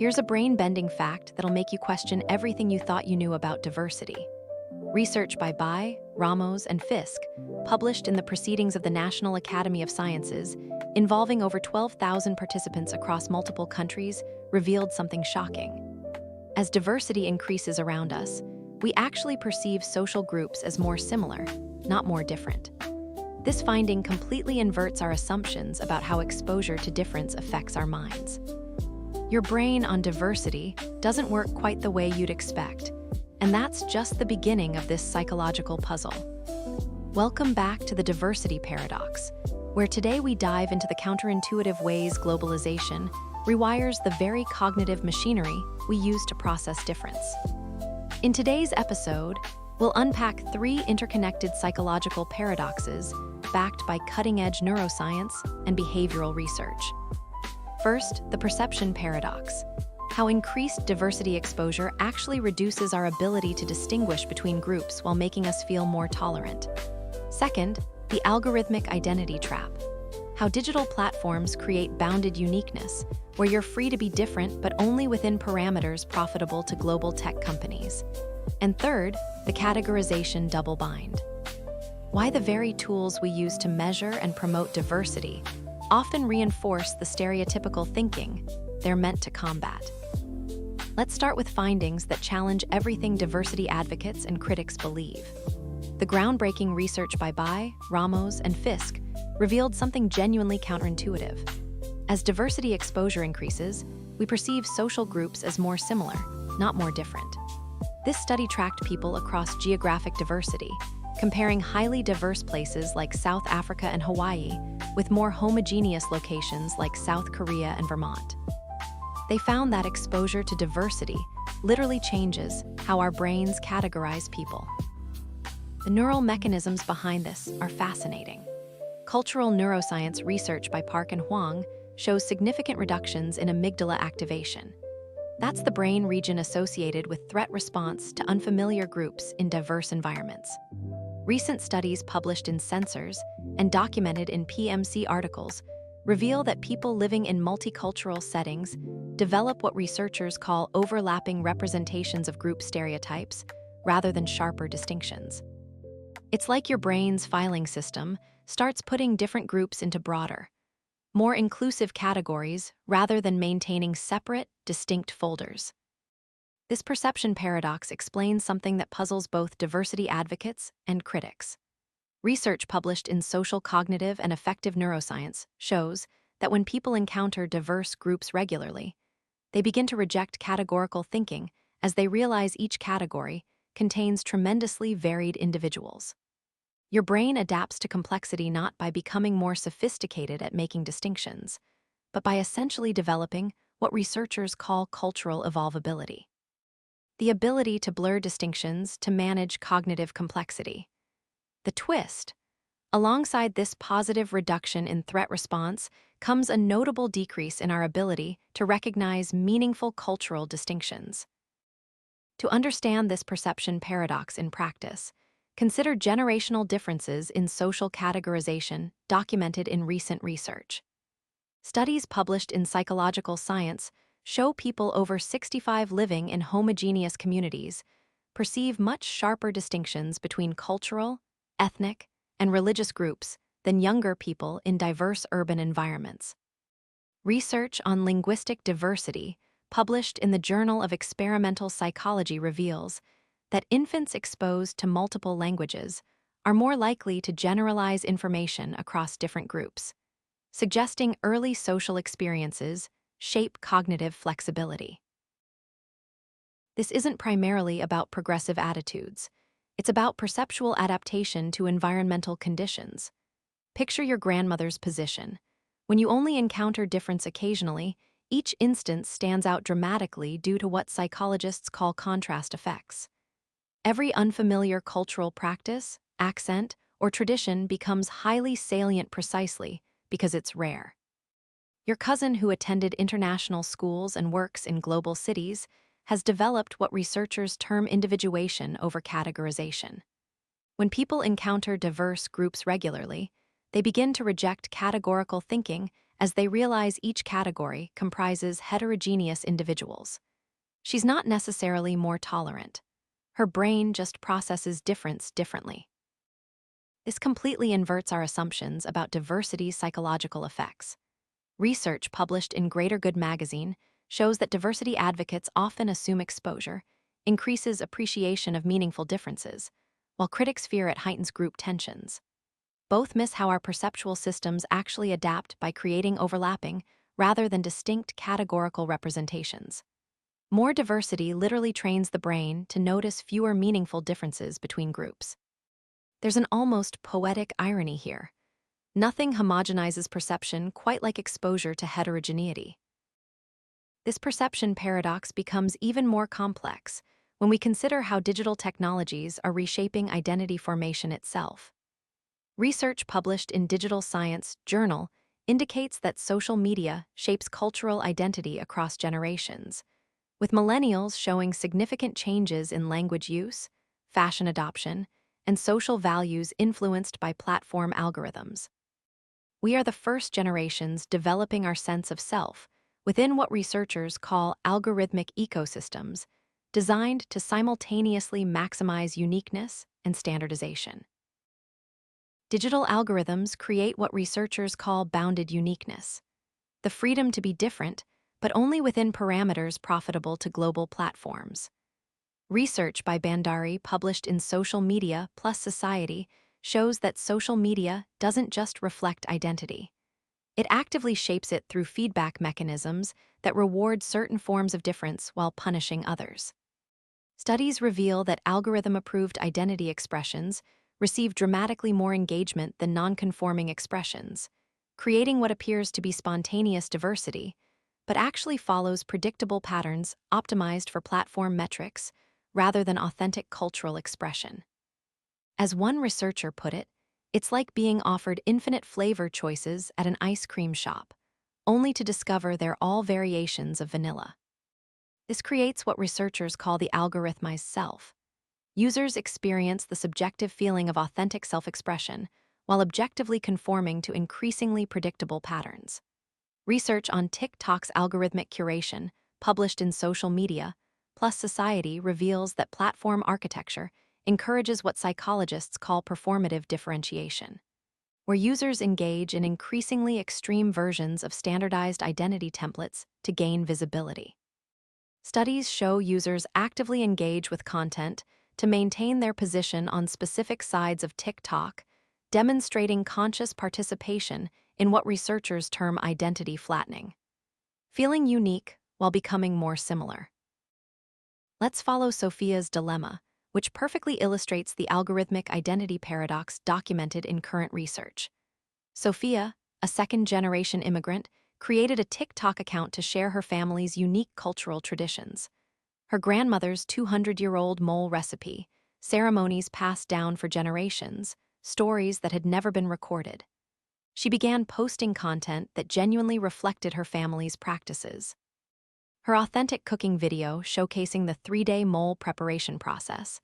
Here's a brain-bending fact that'll make you question everything you thought you knew about diversity. Research by Bai, Ramos, and Fisk, published in the Proceedings of the National Academy of Sciences, involving over 12,000 participants across multiple countries, revealed something shocking. As diversity increases around us, we actually perceive social groups as more similar, not more different. This finding completely inverts our assumptions about how exposure to difference affects our minds. Your brain on diversity doesn't work quite the way you'd expect, and that's just the beginning of this psychological puzzle. Welcome back to the diversity paradox, where today we dive into the counterintuitive ways globalization rewires the very cognitive machinery we use to process difference. In today's episode, we'll unpack 3 interconnected psychological paradoxes backed by cutting-edge neuroscience and behavioral research. First, the perception paradox: how increased diversity exposure actually reduces our ability to distinguish between groups while making us feel more tolerant. Second, the algorithmic identity trap: how digital platforms create bounded uniqueness, where you're free to be different but only within parameters profitable to global tech companies. And third, the categorization double-bind: why the very tools we use to measure and promote diversity often reinforce the stereotypical thinking they're meant to combat. Let's start with findings that challenge everything diversity advocates and critics believe. The groundbreaking research by Bai, Ramos, and Fisk revealed something genuinely counterintuitive. As diversity exposure increases, we perceive social groups as more similar, not more different. This study tracked people across geographic diversity, comparing highly diverse places like South Africa and Hawaii with more homogeneous locations like South Korea and Vermont. They found that exposure to diversity literally changes how our brains categorize people. The neural mechanisms behind this are fascinating. Cultural neuroscience research by Park and Huang shows significant reductions in amygdala activation. That's the brain region associated with threat response to unfamiliar groups in diverse environments. Recent studies published in Sensors and documented in PMC articles reveal that people living in multicultural settings develop what researchers call overlapping representations of group stereotypes rather than sharper distinctions. It's like your brain's filing system starts putting different groups into broader, more inclusive categories rather than maintaining separate, distinct folders. This perception paradox explains something that puzzles both diversity advocates and critics. Research published in Social Cognitive and Affective Neuroscience shows that when people encounter diverse groups regularly, they begin to reject categorical thinking as they realize each category contains tremendously varied individuals. Your brain adapts to complexity not by becoming more sophisticated at making distinctions, but by essentially developing what researchers call cultural evolvability: the ability to blur distinctions to manage cognitive complexity. The twist: alongside this positive reduction in threat response comes a notable decrease in our ability to recognize meaningful cultural distinctions. To understand this perception paradox in practice, consider generational differences in social categorization documented in recent research. Studies published in Psychological Science show people over 65 living in homogeneous communities perceive much sharper distinctions between cultural, ethnic, and religious groups than younger people in diverse urban environments. Research on linguistic diversity, published in the Journal of Experimental Psychology, reveals that infants exposed to multiple languages are more likely to generalize information across different groups, suggesting early social experiences shape cognitive flexibility. This isn't primarily about progressive attitudes. It's about perceptual adaptation to environmental conditions. Picture your grandmother's position. When you only encounter difference occasionally, each instance stands out dramatically due to what psychologists call contrast effects. Every unfamiliar cultural practice, accent, or tradition becomes highly salient precisely because it's rare. Your cousin who attended international schools and works in global cities has developed what researchers term individuation over categorization. When people encounter diverse groups regularly, they begin to reject categorical thinking as they realize each category comprises heterogeneous individuals. She's not necessarily more tolerant. Her brain just processes difference differently. This completely inverts our assumptions about diversity's psychological effects. Research published in Greater Good magazine shows that diversity advocates often assume exposure increases appreciation of meaningful differences, while critics fear it heightens group tensions. Both miss how our perceptual systems actually adapt by creating overlapping rather than distinct categorical representations. More diversity literally trains the brain to notice fewer meaningful differences between groups. There's an almost poetic irony here. Nothing homogenizes perception quite like exposure to heterogeneity. This perception paradox becomes even more complex when we consider how digital technologies are reshaping identity formation itself. Research published in Digital Science Journal indicates that social media shapes cultural identity across generations, with millennials showing significant changes in language use, fashion adoption, and social values influenced by platform algorithms. We are the first generations developing our sense of self within what researchers call algorithmic ecosystems, designed to simultaneously maximize uniqueness and standardization. Digital algorithms create what researchers call bounded uniqueness, the freedom to be different, but only within parameters profitable to global platforms. Research by Bandari published in Social Media plus Society shows that social media doesn't just reflect identity. It actively shapes it through feedback mechanisms that reward certain forms of difference while punishing others. Studies reveal that algorithm-approved identity expressions receive dramatically more engagement than non-conforming expressions, creating what appears to be spontaneous diversity, but actually follows predictable patterns optimized for platform metrics rather than authentic cultural expression. As one researcher put it, it's like being offered infinite flavor choices at an ice cream shop, only to discover they're all variations of vanilla. This creates what researchers call the algorithmized self. Users experience the subjective feeling of authentic self-expression while objectively conforming to increasingly predictable patterns. Research on TikTok's algorithmic curation, published in Social Media plus Society, reveals that platform architecture encourages what psychologists call performative differentiation, where users engage in increasingly extreme versions of standardized identity templates to gain visibility. Studies show users actively engage with content to maintain their position on specific sides of TikTok, demonstrating conscious participation in what researchers term identity flattening, feeling unique while becoming more similar. Let's follow Sophia's dilemma, which perfectly illustrates the algorithmic identity paradox documented in current research. Sophia, a second-generation immigrant, created a TikTok account to share her family's unique cultural traditions. Her grandmother's 200-year-old mole recipe, ceremonies passed down for generations, stories that had never been recorded. She began posting content that genuinely reflected her family's practices. Her authentic cooking video showcasing the 3-day mole preparation process,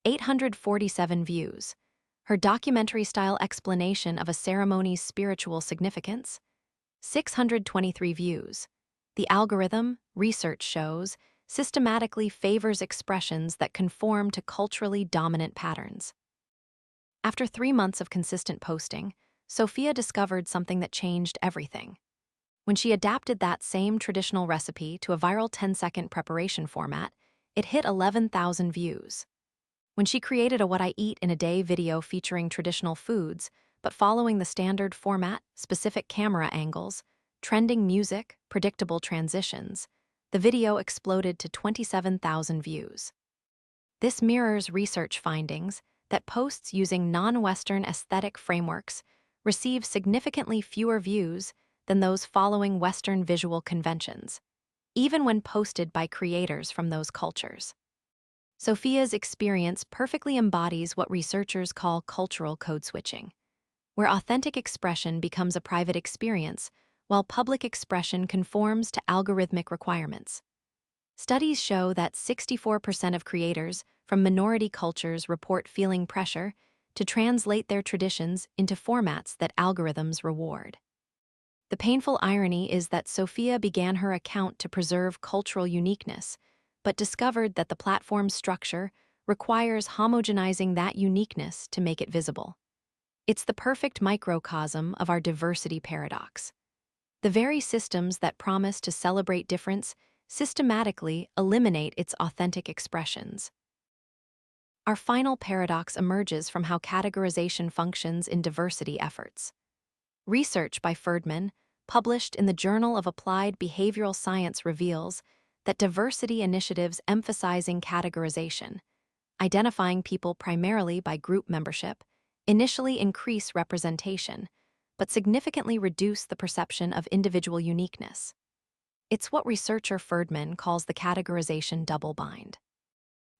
847 views. Her documentary-style explanation of a ceremony's spiritual significance, 623 views. The algorithm, research shows, systematically favors expressions that conform to culturally dominant patterns. After 3 months of consistent posting, Sophia discovered something that changed everything. When she adapted that same traditional recipe to a viral 10-second preparation format, it hit 11,000 views. When she created a What I Eat in a Day video featuring traditional foods, but following the standard format, specific camera angles, trending music, predictable transitions, the video exploded to 27,000 views. This mirrors research findings that posts using non-Western aesthetic frameworks receive significantly fewer views than those following Western visual conventions, even when posted by creators from those cultures. Sophia's experience perfectly embodies what researchers call cultural code switching, where authentic expression becomes a private experience while public expression conforms to algorithmic requirements. Studies show that 64% of creators from minority cultures report feeling pressure to translate their traditions into formats that algorithms reward. The painful irony is that Sophia began her account to preserve cultural uniqueness, but discovered that the platform's structure requires homogenizing that uniqueness to make it visible. It's the perfect microcosm of our diversity paradox. The very systems that promise to celebrate difference systematically eliminate its authentic expressions. Our final paradox emerges from how categorization functions in diversity efforts. Research by Ferdman, published in the Journal of Applied Behavioral Science, reveals that diversity initiatives emphasizing categorization, identifying people primarily by group membership, initially increase representation, but significantly reduce the perception of individual uniqueness. It's what researcher Ferdman calls the categorization double-bind.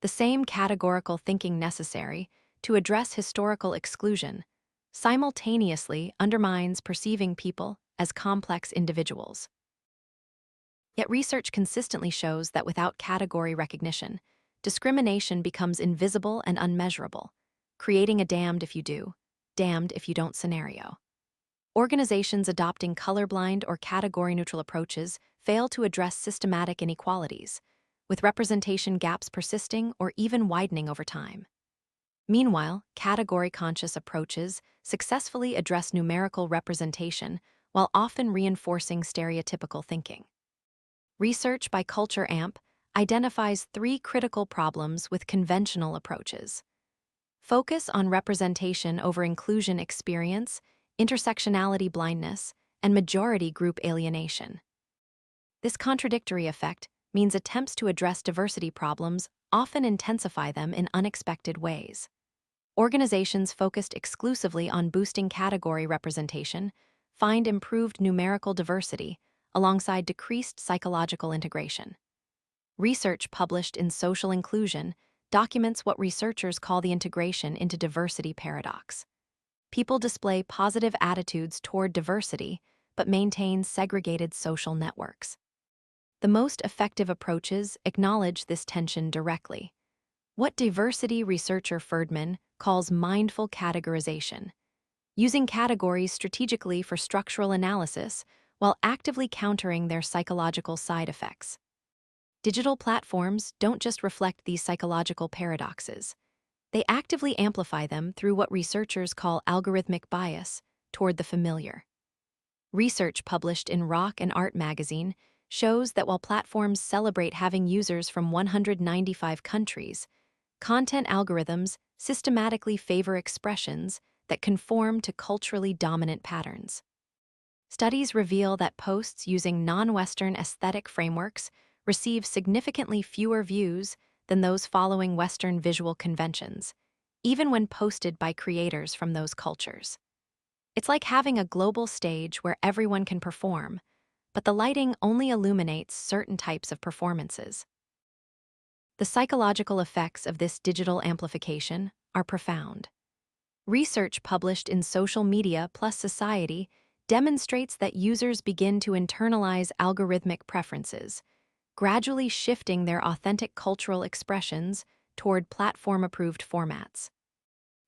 The same categorical thinking necessary to address historical exclusion simultaneously undermines perceiving people as complex individuals. Yet research consistently shows that without category recognition, discrimination becomes invisible and unmeasurable, creating a damned if you do, damned if you don't scenario. Organizations adopting colorblind or category-neutral approaches fail to address systematic inequalities, with representation gaps persisting or even widening over time. Meanwhile, category-conscious approaches successfully address numerical representation while often reinforcing stereotypical thinking. Research by Culture Amp identifies three critical problems with conventional approaches. Focus on representation over inclusion experience, intersectionality blindness, and majority group alienation. This contradictory effect means attempts to address diversity problems often intensify them in unexpected ways. Organizations focused exclusively on boosting category representation find improved numerical diversity alongside decreased psychological integration. Research published in Social Inclusion documents what researchers call the integration into diversity paradox. People display positive attitudes toward diversity, but maintain segregated social networks. The most effective approaches acknowledge this tension directly. What diversity researcher Ferdman calls mindful categorization, using categories strategically for structural analysis while actively countering their psychological side effects. Digital platforms don't just reflect these psychological paradoxes. They actively amplify them through what researchers call algorithmic bias toward the familiar. Research published in Rock and Art magazine shows that while platforms celebrate having users from 195 countries, content algorithms systematically favor expressions that conform to culturally dominant patterns. Studies reveal that posts using non-Western aesthetic frameworks receive significantly fewer views than those following Western visual conventions, even when posted by creators from those cultures. It's like having a global stage where everyone can perform, but the lighting only illuminates certain types of performances. The psychological effects of this digital amplification are profound. Research published in Social Media Plus Society demonstrates that users begin to internalize algorithmic preferences, gradually shifting their authentic cultural expressions toward platform-approved formats.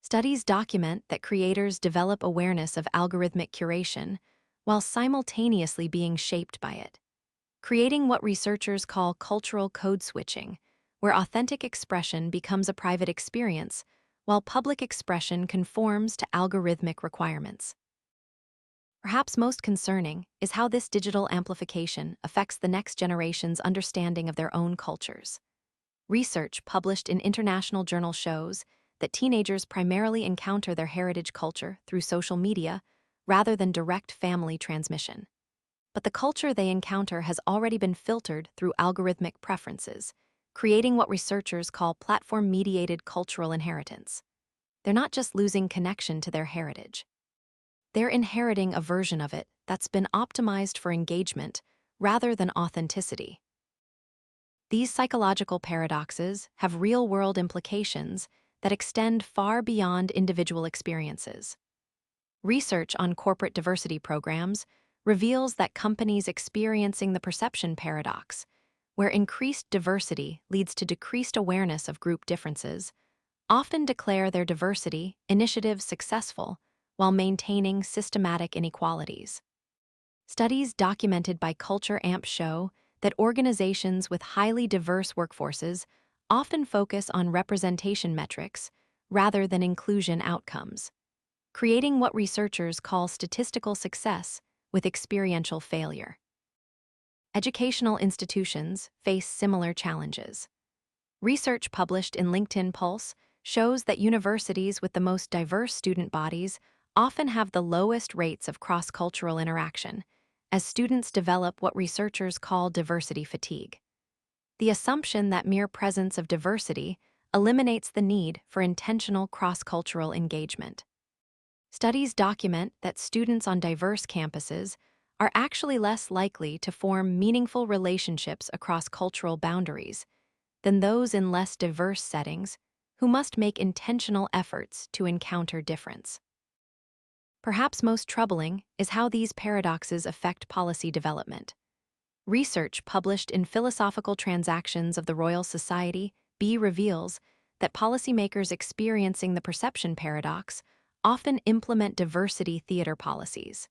Studies document that creators develop awareness of algorithmic curation while simultaneously being shaped by it, creating what researchers call cultural code switching, where authentic expression becomes a private experience while public expression conforms to algorithmic requirements. Perhaps most concerning is how this digital amplification affects the next generation's understanding of their own cultures. Research published in international journals shows that teenagers primarily encounter their heritage culture through social media rather than direct family transmission. But the culture they encounter has already been filtered through algorithmic preferences, creating what researchers call platform-mediated cultural inheritance. They're not just losing connection to their heritage. They're inheriting a version of it that's been optimized for engagement rather than authenticity. These psychological paradoxes have real-world implications that extend far beyond individual experiences. Research on corporate diversity programs reveals that companies experiencing the perception paradox, where increased diversity leads to decreased awareness of group differences, often declare their diversity initiatives successful while maintaining systematic inequalities. Studies documented by Culture Amp show that organizations with highly diverse workforces often focus on representation metrics rather than inclusion outcomes, creating what researchers call statistical success with experiential failure. Educational institutions face similar challenges. Research published in LinkedIn Pulse shows that universities with the most diverse student bodies often have the lowest rates of cross-cultural interaction, as students develop what researchers call diversity fatigue. The assumption that mere presence of diversity eliminates the need for intentional cross-cultural engagement. Studies document that students on diverse campuses are actually less likely to form meaningful relationships across cultural boundaries than those in less diverse settings who must make intentional efforts to encounter difference. Perhaps most troubling is how these paradoxes affect policy development. Research published in Philosophical Transactions of the Royal Society (B) reveals that policymakers experiencing the perception paradox often implement diversity theater policies,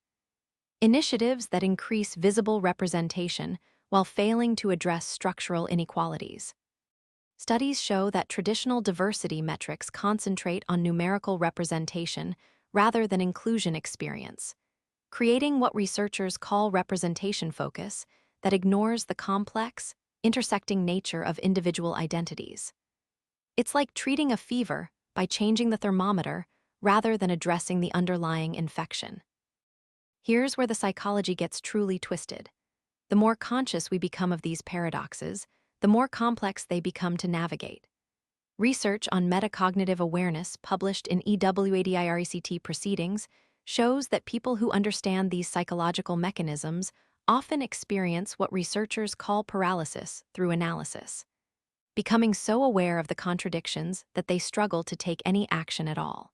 initiatives that increase visible representation while failing to address structural inequalities. Studies show that traditional diversity metrics concentrate on numerical representation rather than inclusion experience, creating what researchers call representation focus that ignores the complex, intersecting nature of individual identities. It's like treating a fever by changing the thermometer rather than addressing the underlying infection. Here's where the psychology gets truly twisted. The more conscious we become of these paradoxes, the more complex they become to navigate. Research on metacognitive awareness published in EWADIRECT Proceedings shows that people who understand these psychological mechanisms often experience what researchers call paralysis through analysis, becoming so aware of the contradictions that they struggle to take any action at all.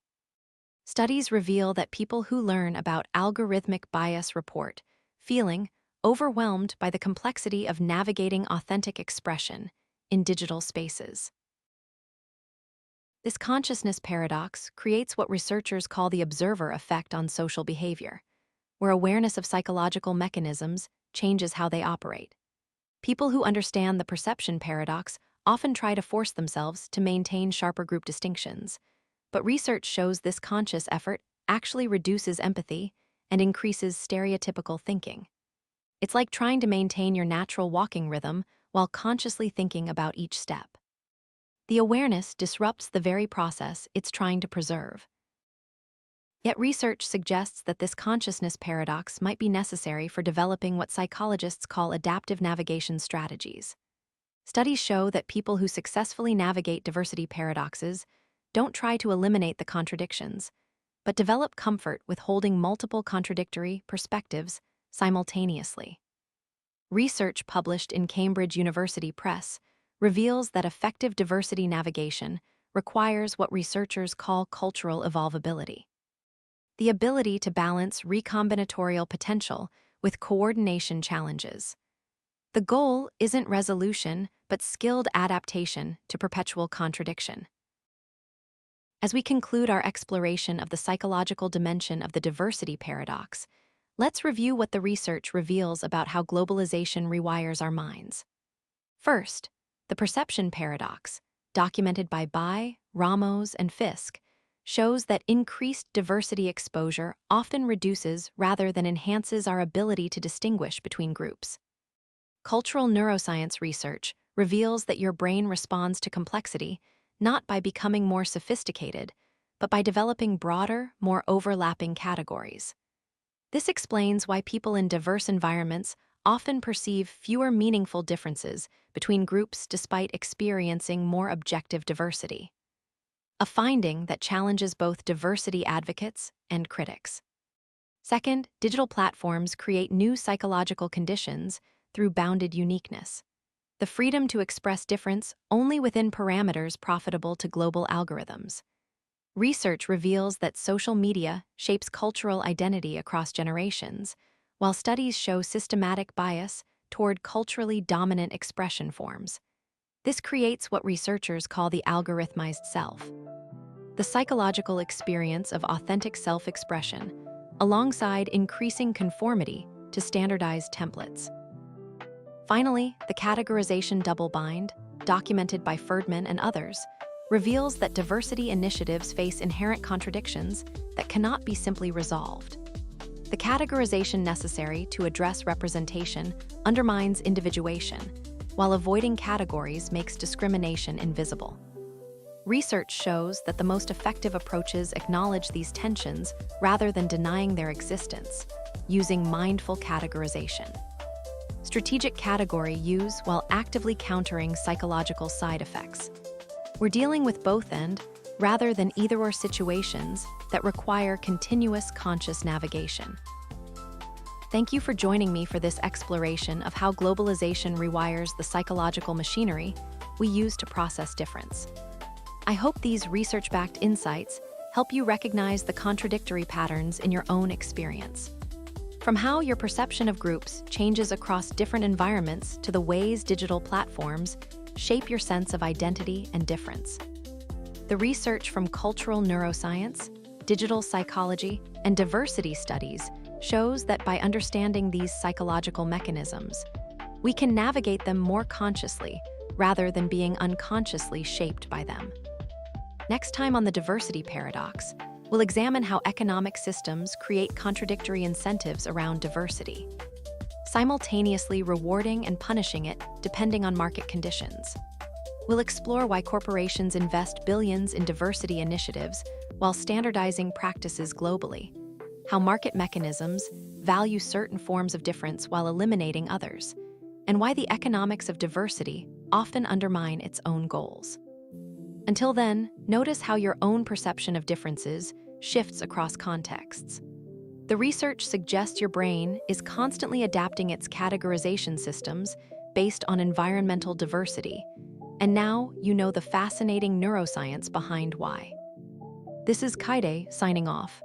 Studies reveal that people who learn about algorithmic bias report feeling overwhelmed by the complexity of navigating authentic expression in digital spaces. This consciousness paradox creates what researchers call the observer effect on social behavior, where awareness of psychological mechanisms changes how they operate. People who understand the perception paradox often try to force themselves to maintain sharper group distinctions, but research shows this conscious effort actually reduces empathy and increases stereotypical thinking. It's like trying to maintain your natural walking rhythm while consciously thinking about each step. The awareness disrupts the very process it's trying to preserve. Yet research suggests that this consciousness paradox might be necessary for developing what psychologists call adaptive navigation strategies. Studies show that people who successfully navigate diversity paradoxes don't try to eliminate the contradictions, but develop comfort with holding multiple contradictory perspectives simultaneously. Research published in Cambridge University Press reveals that effective diversity navigation requires what researchers call cultural evolvability, the ability to balance recombinatorial potential with coordination challenges. The goal isn't resolution, but skilled adaptation to perpetual contradiction. As we conclude our exploration of the psychological dimension of the diversity paradox, let's review what the research reveals about how globalization rewires our minds. First, the perception paradox, documented by Bai, Ramos, and Fisk, shows that increased diversity exposure often reduces rather than enhances our ability to distinguish between groups. Cultural neuroscience research reveals that your brain responds to complexity not by becoming more sophisticated, but by developing broader, more overlapping categories. This explains why people in diverse environments often perceive fewer meaningful differences between groups despite experiencing more objective diversity, a finding that challenges both diversity advocates and critics. Second, digital platforms create new psychological conditions through bounded uniqueness, the freedom to express difference only within parameters profitable to global algorithms. Research reveals that social media shapes cultural identity across generations, while studies show systematic bias toward culturally dominant expression forms. This creates what researchers call the algorithmized self, the psychological experience of authentic self-expression, alongside increasing conformity to standardized templates. Finally, the categorization double-bind, documented by Ferdman and others, reveals that diversity initiatives face inherent contradictions that cannot be simply resolved. The categorization necessary to address representation undermines individuation, while avoiding categories makes discrimination invisible. Research shows that the most effective approaches acknowledge these tensions rather than denying their existence, using mindful categorization. Strategic category use while actively countering psychological side effects. We're dealing with both and, rather than either-or situations that require continuous conscious navigation. Thank you for joining me for this exploration of how globalization rewires the psychological machinery we use to process difference. I hope these research-backed insights help you recognize the contradictory patterns in your own experience. From how your perception of groups changes across different environments to the ways digital platforms shape your sense of identity and difference. The research from cultural neuroscience, digital psychology, and diversity studies shows that by understanding these psychological mechanisms, we can navigate them more consciously rather than being unconsciously shaped by them. Next time on the diversity paradox, we'll examine how economic systems create contradictory incentives around diversity, simultaneously rewarding and punishing it depending on market conditions. We'll explore why corporations invest billions in diversity initiatives while standardizing practices globally, how market mechanisms value certain forms of difference while eliminating others, and why the economics of diversity often undermine its own goals. Until then, notice how your own perception of differences shifts across contexts. The research suggests your brain is constantly adapting its categorization systems based on environmental diversity, and now you know the fascinating neuroscience behind why. This is Kaede signing off.